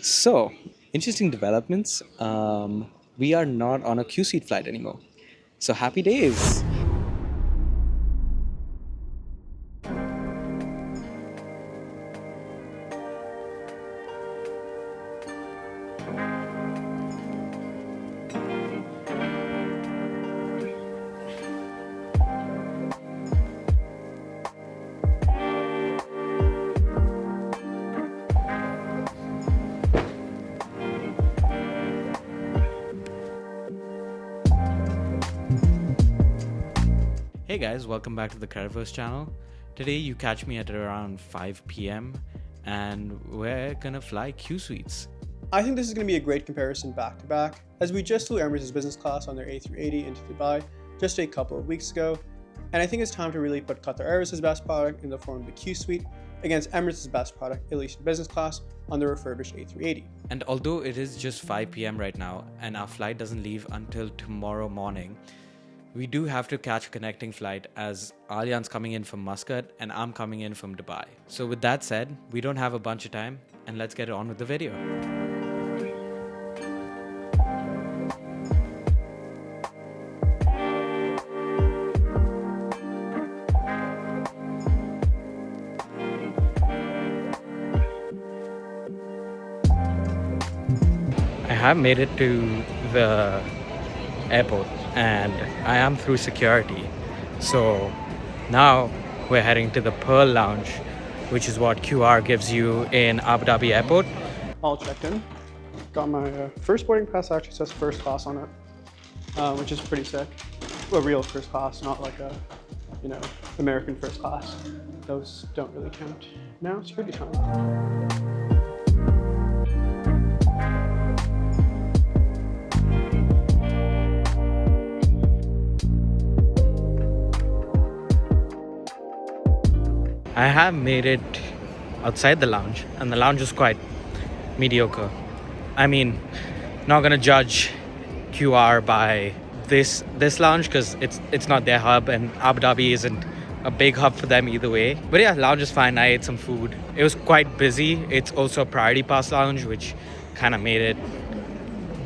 So, interesting developments. We are not on a Q suite flight anymore. So, happy days. Hey guys, welcome back to the CreditVerse channel. Today you catch me at around 5 p.m. and we're gonna fly Q suites. I think this is going to be a great comparison back to back, as we just flew Emirates business class on their A380 into Dubai just a couple of weeks ago, and I think it's time to really put Qatar Airways' best product in the form of the Q suite against Emirates' best product, at least in business class, on the refurbished A380. And although it is just 5 p.m. right now and our flight doesn't leave until tomorrow morning, we do have to catch a connecting flight as Alyan's coming in from Muscat and I'm coming in from Dubai. So with that said, we don't have a bunch of time and let's get on with the video. I have made it to the airport and I am through security. So now we're heading to the Pearl Lounge, which is what QR gives you in Abu Dhabi airport. All checked in. Got my first boarding pass, actually says first class on it, which is pretty sick. A real first class, not like a, American first class. Those don't really count. Now, security time. I have made it outside the lounge and the lounge is quite mediocre. I mean, not gonna judge QR by this lounge because it's not their hub and Abu Dhabi isn't a big hub for them either way. But yeah, lounge is fine. I ate some food. It was quite busy. It's also a priority pass lounge, which kind of made it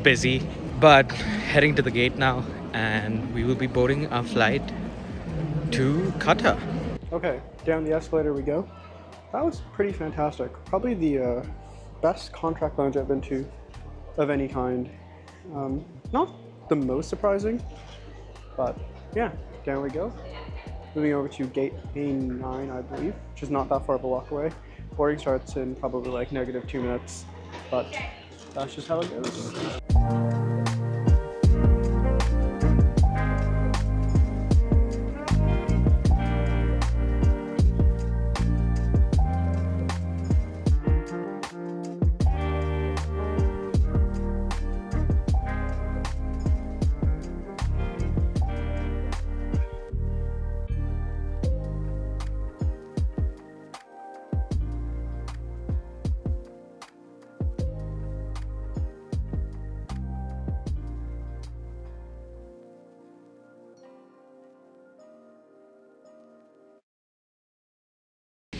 busy. But heading to the gate now and we will be boarding our flight to Qatar. Okay, down the escalator we go. That was pretty fantastic. Probably the best contract lounge I've been to of any kind. Not the most surprising, but yeah, down we go. Moving over to gate A9, I believe, which is not that far of a walk away. Boarding starts in probably like -2 minutes, but that's just how it goes.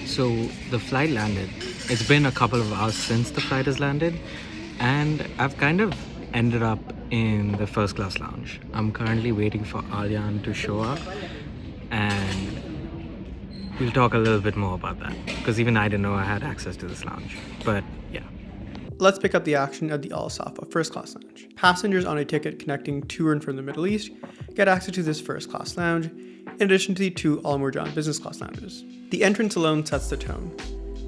So the flight landed. It's been a couple of hours since the flight has landed and I've kind of ended up in the first class lounge. I'm currently waiting for Alyan to show up and we'll talk a little bit more about that because even I didn't know I had access to this lounge. But yeah. Let's pick up the action at the Al Safwa first class lounge. Passengers on a ticket connecting to and from the Middle East get access to this first class lounge, in addition to the two Al Murjan business class lounges. The entrance alone sets the tone.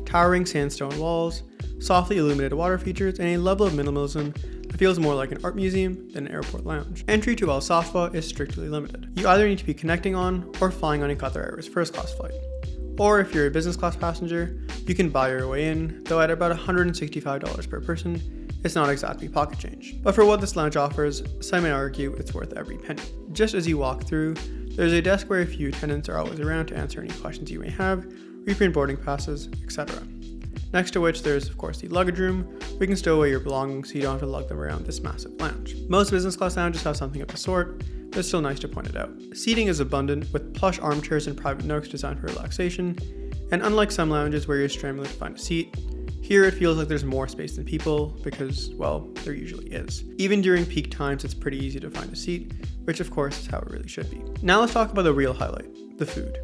Towering sandstone walls, softly illuminated water features, and a level of minimalism that feels more like an art museum than an airport lounge. Entry to Al Safwa is strictly limited. You either need to be connecting on or flying on a Qatar Airways first class flight. Or if you're a business class passenger, you can buy your way in, though at about $165 per person, it's not exactly pocket change. But for what this lounge offers, some may argue it's worth every penny. Just as you walk through, there's a desk where a few attendants are always around to answer any questions you may have, reprint boarding passes, etc. Next to which there's of course the luggage room, where you can stow away your belongings so you don't have to lug them around this massive lounge. Most business class lounges have something of the sort, but it's still nice to point it out. Seating is abundant, with plush armchairs and private nooks designed for relaxation, and unlike some lounges where you're scrambling to find a seat, Here it feels like there's more space than people because, well, there usually is. Even during peak times, it's pretty easy to find a seat, which of course is how it really should be. Now let's talk about the real highlight, the food.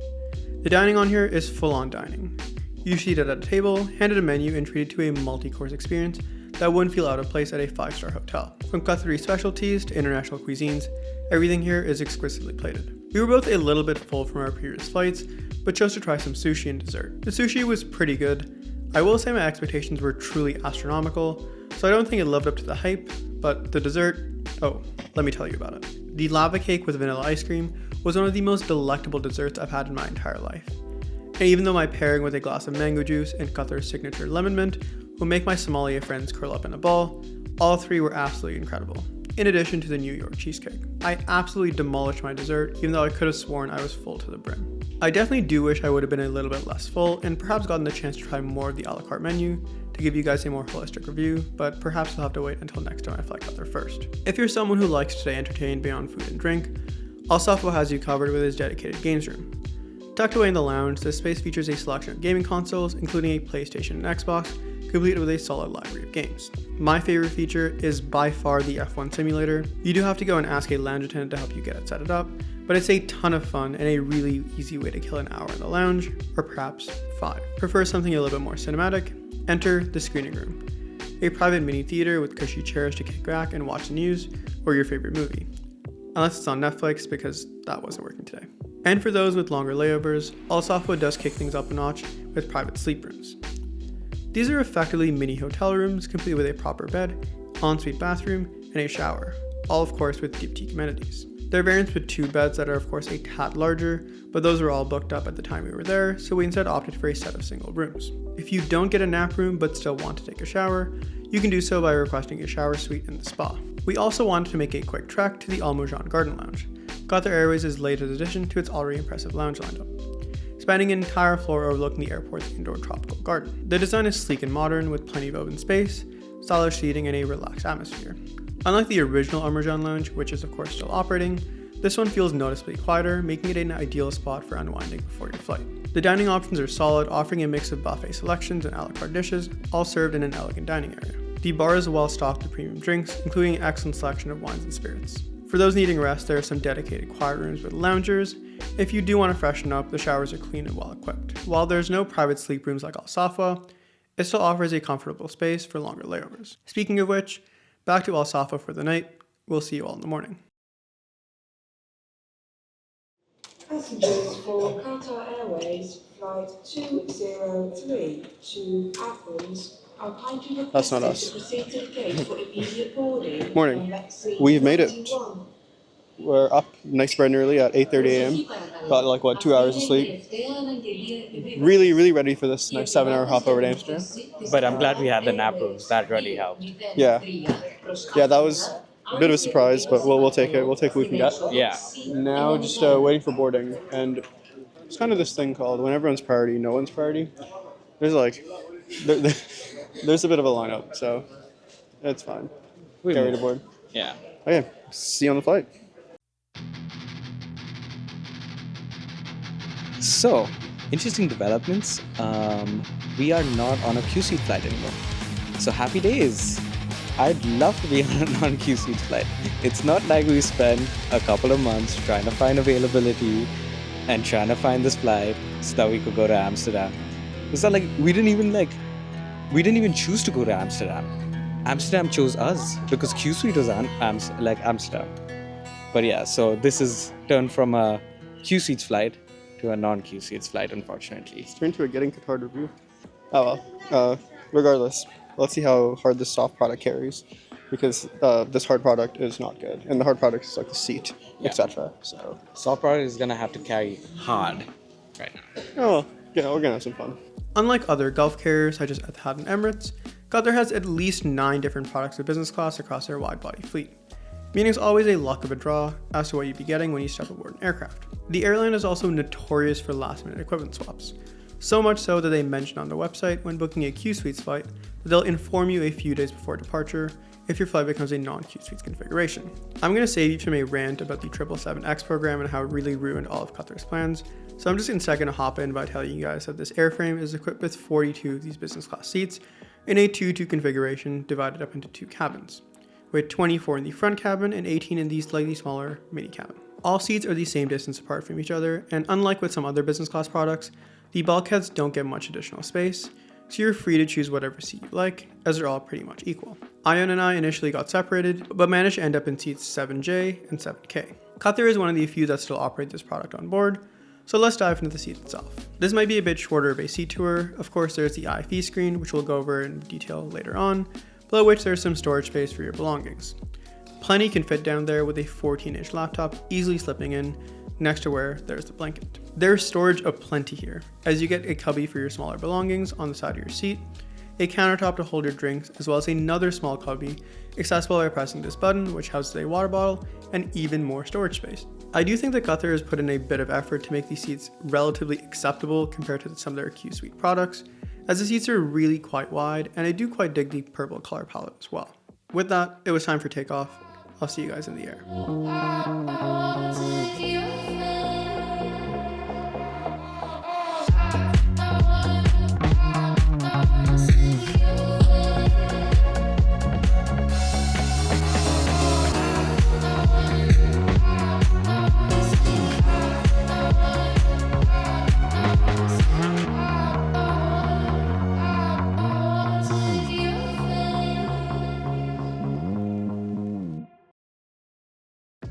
The dining on here is full-on dining. You're seated at a table, handed a menu, and treated to a multi-course experience that wouldn't feel out of place at a 5-star hotel. From Qatari specialties to international cuisines, everything here is exquisitely plated. We were both a little bit full from our previous flights, but chose to try some sushi and dessert. The sushi was pretty good. I will say my expectations were truly astronomical, so I don't think it lived up to the hype, but the dessert, oh, let me tell you about it. The lava cake with vanilla ice cream was one of the most delectable desserts I've had in my entire life. And even though my pairing with a glass of mango juice and Qatar's signature lemon mint will make my sommelier friends curl up in a ball, all three were absolutely incredible. In addition to the New York cheesecake. I absolutely demolished my dessert, even though I could have sworn I was full to the brim. I definitely do wish I would have been a little bit less full and perhaps gotten the chance to try more of the a la carte menu to give you guys a more holistic review, but perhaps I'll have to wait until next time I fly Qatar first. If you're someone who likes to stay entertained beyond food and drink, Safwa has you covered with his dedicated games room. Tucked away in the lounge, this space features a selection of gaming consoles, including a PlayStation and Xbox, complete with a solid library of games. My favorite feature is by far the F1 simulator. You do have to go and ask a lounge attendant to help you get it set up, but it's a ton of fun and a really easy way to kill an hour in the lounge, or perhaps 5. Prefer something a little bit more cinematic? Enter the screening room, a private mini theater with cushy chairs to kick back and watch the news or your favorite movie. Unless it's on Netflix, because that wasn't working today. And for those with longer layovers, Safwa does kick things up a notch with private sleep rooms. These are effectively mini hotel rooms, complete with a proper bed, ensuite bathroom, and a shower, all of course with deep teak amenities. There are variants with 2 beds that are of course a tad larger, but those were all booked up at the time we were there, so we instead opted for a set of single rooms. If you don't get a nap room but still want to take a shower, you can do so by requesting a shower suite in the spa. We also wanted to make a quick trek to the Al Marjan Garden Lounge, Qatar Airways' latest addition to its already impressive lounge lineup, spanning an entire floor overlooking the airport's indoor tropical garden. The design is sleek and modern with plenty of open space, stylish seating, and a relaxed atmosphere. Unlike the original Al Marjan Lounge, which is of course still operating, this one feels noticeably quieter, making it an ideal spot for unwinding before your flight. The dining options are solid, offering a mix of buffet selections and a la carte dishes, all served in an elegant dining area. The bar is well stocked with premium drinks, including an excellent selection of wines and spirits. For those needing rest, there are some dedicated quiet rooms with loungers. If you do want to freshen up, the showers are clean and well equipped. While there's no private sleep rooms like Al Safwa, it still offers a comfortable space for longer layovers. Speaking of which, back to Al Safwa for the night. We'll see you all in the morning. Passengers for Qatar Airways flight 203 to Athens are kindly That's not requested us. to proceed to the gate for immediate boarding. Morning. We've made it. We're up nice bright and early at 8:30 a.m. Got like, 2 hours of sleep. Really ready for this nice 7-hour hop over to Amsterdam. But I'm glad we had the nap rooms. That really helped. Yeah, that was a bit of a surprise, but we'll take it. We'll take what we can get. Yeah. Now just waiting for boarding, and it's kind of this thing called when everyone's priority, no one's priority. There's there's a bit of a lineup, so it's fine. Get ready to board. Yeah. Okay, see you on the flight. So, interesting developments. We are not on a QC flight anymore. So happy days. I'd love to be on a non-QC flight. It's not like we spent a couple of months trying to find availability and trying to find this flight so that we could go to Amsterdam. It's not like we didn't even choose to go to Amsterdam. Amsterdam chose us because QC was Amsterdam. But yeah, so this is turned from a QC flight to a non-QC flight, unfortunately. Let's turn to a Getting Qatar review. Oh well, regardless, let's see how hard this soft product carries, because this hard product is not good, and the hard product is like the seat, etc. So Soft product is gonna have to carry hard right now. oh well, yeah, we're gonna have some fun. Unlike other Gulf carriers such as Etihad and Emirates, Qatar has at least 9 different products of business class across their wide-body fleet, meaning it's always a luck of a draw as to what you'd be getting when you step aboard an aircraft. The airline is also notorious for last-minute equipment swaps, so much so that they mention on their website when booking a Q-Suites flight that they'll inform you a few days before departure if your flight becomes a non-Q-Suites configuration. I'm going to save you from a rant about the 777X program and how it really ruined all of Qatar's plans, so I'm just instead going to hop in by telling you guys that this airframe is equipped with 42 of these business class seats, in a 2-2 configuration divided up into 2 cabins, with 24 in the front cabin and 18 in the slightly smaller mini cabin. All seats are the same distance apart from each other, and unlike with some other business class products, the bulkheads don't get much additional space, so you're free to choose whatever seat you like, as they're all pretty much equal. Ion and I initially got separated, but managed to end up in seats 7J and 7K. Qatar is one of the few that still operate this product on board, so let's dive into the seat itself. This might be a bit shorter of a seat tour. Of course, there's the IFE screen, which we'll go over in detail later on, below which there's some storage space for your belongings. Plenty can fit down there with a 14-inch laptop easily slipping in next to where there's the blanket. There's storage aplenty here, as you get a cubby for your smaller belongings on the side of your seat, a countertop to hold your drinks, as well as another small cubby accessible by pressing this button, which houses a water bottle and even more storage space. I do think that Qatar has put in a bit of effort to make these seats relatively acceptable compared to some of their Q Suite products, as the seats are really quite wide, and I do quite dig the purple color palette as well. With that, it was time for takeoff. I'll see you guys in the air.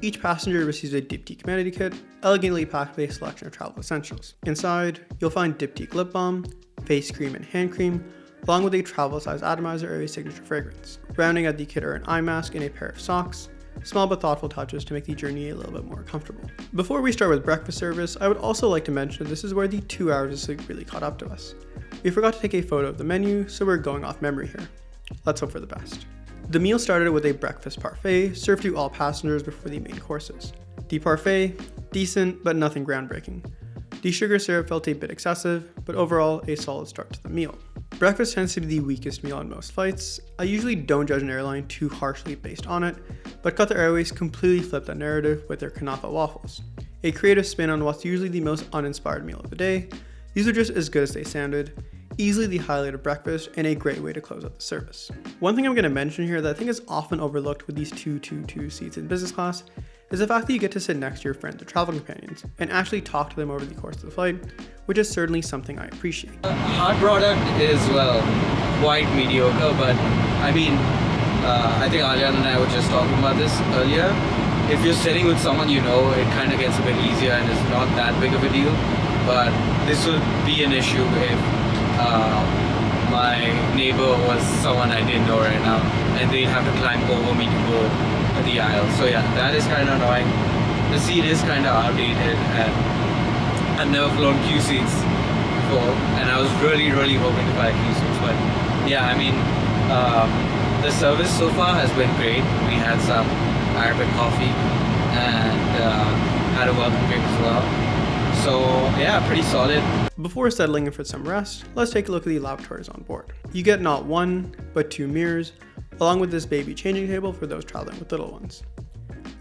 Each passenger receives a diptyque amenity kit, elegantly packed with a selection of travel essentials. Inside, you'll find diptyque lip balm, face cream and hand cream, along with a travel-size atomizer or a signature fragrance. Rounding out the kit are an eye mask and a pair of socks, small but thoughtful touches to make the journey a little bit more comfortable. Before we start with breakfast service, I would also like to mention this is where the 2 hours of sleep really caught up to us. We forgot to take a photo of the menu, so we're going off memory here. Let's hope for the best. The meal started with a breakfast parfait served to all passengers before the main courses. The parfait, decent but nothing groundbreaking. The sugar syrup felt a bit excessive, but overall a solid start to the meal. Breakfast tends to be the weakest meal on most flights. I usually don't judge an airline too harshly based on it, but Qatar Airways completely flipped that narrative with their kanafa waffles. A creative spin on what's usually the most uninspired meal of the day. These are just as good as they sounded. Easily the highlight of breakfast and a great way to close out the service. One thing I'm going to mention here that I think is often overlooked with these 2-2-2 seats in business class is the fact that you get to sit next to your friends or travel companions and actually talk to them over the course of the flight, which is certainly something I appreciate. Our product is, well, quite mediocre, but I mean, I think Aryan and I were just talking about this earlier. If you're sitting with someone you know, it kind of gets a bit easier and it's not that big of a deal, but this would be an issue if my neighbor was someone I didn't know right now, and they'd have to climb over me to go to the aisle. So yeah, that is kind of annoying. The seat is kind of outdated, and I've never flown Q seats before, and I was really hoping to fly Q seats. But yeah, I mean, the service so far has been great. We had some Arabic coffee and had a welcome drink as well. So yeah, pretty solid. Before settling in for some rest, let's take a look at the lavatories on board. You get not one, but 2 mirrors, along with this baby changing table for those traveling with little ones.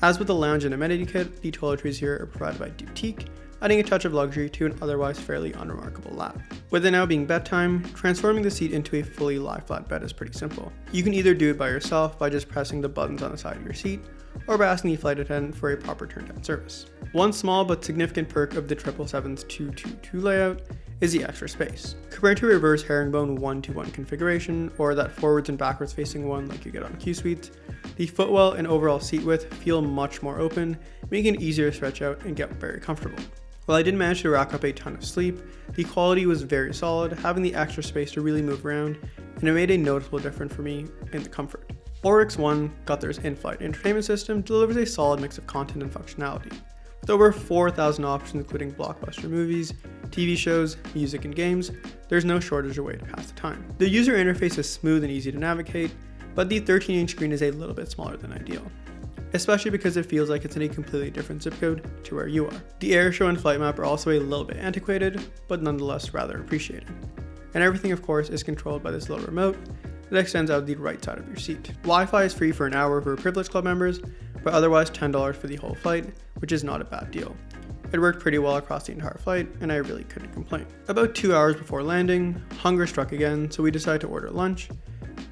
As with the lounge and amenity kit, the toiletries here are provided by diptyque, adding a touch of luxury to an otherwise fairly unremarkable lab. With it now being bedtime, transforming the seat into a fully lie flat bed is pretty simple. You can either do it by yourself by just pressing the buttons on the side of your seat, or by asking the flight attendant for a proper turn down service. One small but significant perk of the 777's 2-2-2 layout is the extra space. Compared to a reverse herringbone 1-to-1 configuration, or that forwards and backwards facing one like you get on Q Suites, the footwell and overall seat width feel much more open, making it easier to stretch out and get very comfortable. While I didn't manage to rack up a ton of sleep, the quality was very solid, having the extra space to really move around, and it made a noticeable difference for me in the comfort. Oryx One, Qatar's in-flight entertainment system, delivers a solid mix of content and functionality. With over 4,000 options including blockbuster movies, TV shows, music and games, there's no shortage of way to pass the time. The user interface is smooth and easy to navigate, but the 13-inch screen is a little bit smaller than ideal, especially because it feels like it's in a completely different zip code to where you are. The airshow and flight map are also a little bit antiquated, but nonetheless rather appreciated. And everything of course is controlled by this little remote that extends out the right side of your seat. Wi-Fi is free for an hour for Privilege Club members, but otherwise $10 for the whole flight, which is not a bad deal. It worked pretty well across the entire flight, and I really couldn't complain. About 2 hours before landing, hunger struck again, so we decided to order lunch.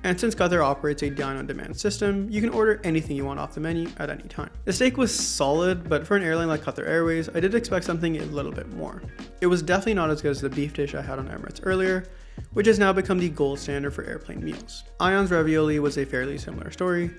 And since Qatar operates a dine-on-demand system, you can order anything you want off the menu at any time. The steak was solid, but for an airline like Qatar Airways, I did expect something a little bit more. It was definitely not as good as the beef dish I had on Emirates earlier, which has now become the gold standard for airplane meals. Ion's ravioli was a fairly similar story,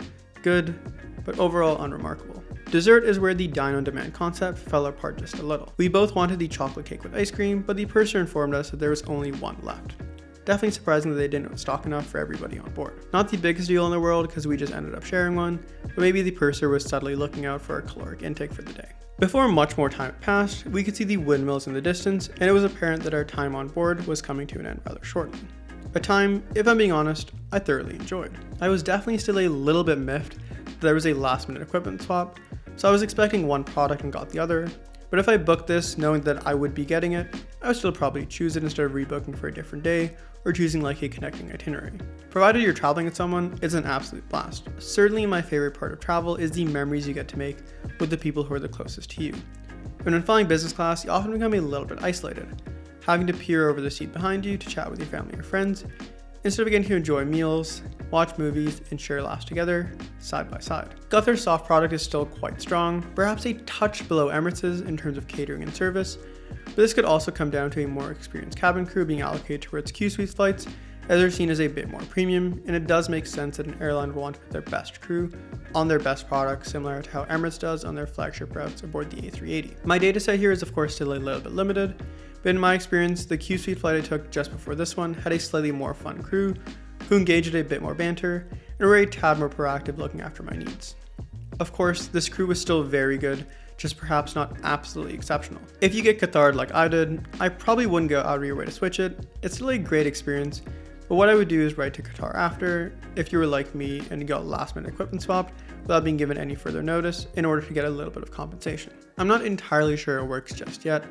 good, but overall unremarkable. Dessert is where the dine-on-demand concept fell apart just a little. We both wanted the chocolate cake with ice cream, but the purser informed us that there was only one left. Definitely surprising that they didn't stock enough for everybody on board. Not the biggest deal in the world because we just ended up sharing one, but maybe the purser was subtly looking out for our caloric intake for the day. Before much more time passed, we could see the windmills in the distance, and it was apparent that our time on board was coming to an end rather shortly. A time, if I'm being honest, I thoroughly enjoyed. I was definitely still a little bit miffed that there was a last-minute equipment swap, so I was expecting one product and got the other, but if I booked this knowing that I would be getting it, I would still probably choose it instead of rebooking for a different day or choosing like a connecting itinerary. Provided you're traveling with someone, it's an absolute blast. Certainly my favorite part of travel is the memories you get to make with the people who are the closest to you. When flying business class, you often become a little bit isolated, having to peer over the seat behind you to chat with your family or friends, instead of getting to enjoy meals, watch movies, and share laughs together, side by side. Qatar's soft product is still quite strong, perhaps a touch below Emirates' in terms of catering and service, but this could also come down to a more experienced cabin crew being allocated towards Q-Suite flights, as they're seen as a bit more premium, and it does make sense that an airline will want to put their best crew on their best product, similar to how Emirates does on their flagship routes aboard the A380. My data set here is of course still a little bit limited, but in my experience, the Q-Suite flight I took just before this one had a slightly more fun crew, who engaged in a bit more banter, and were a tad more proactive looking after my needs. Of course, this crew was still very good, just perhaps not absolutely exceptional. If you get Qatar like I did, I probably wouldn't go out of your way to switch it. It's still a great experience, but what I would do is write to Qatar after, if you were like me and got last minute equipment swapped without being given any further notice in order to get a little bit of compensation. I'm not entirely sure it works just yet.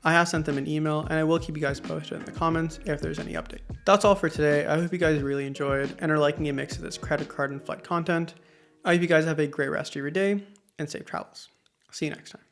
I have sent them an email and I will keep you guys posted in the comments if there's any update. That's all for today. I hope you guys really enjoyed and are liking a mix of this credit card and flight content. I hope you guys have a great rest of your day and safe travels. See you next time.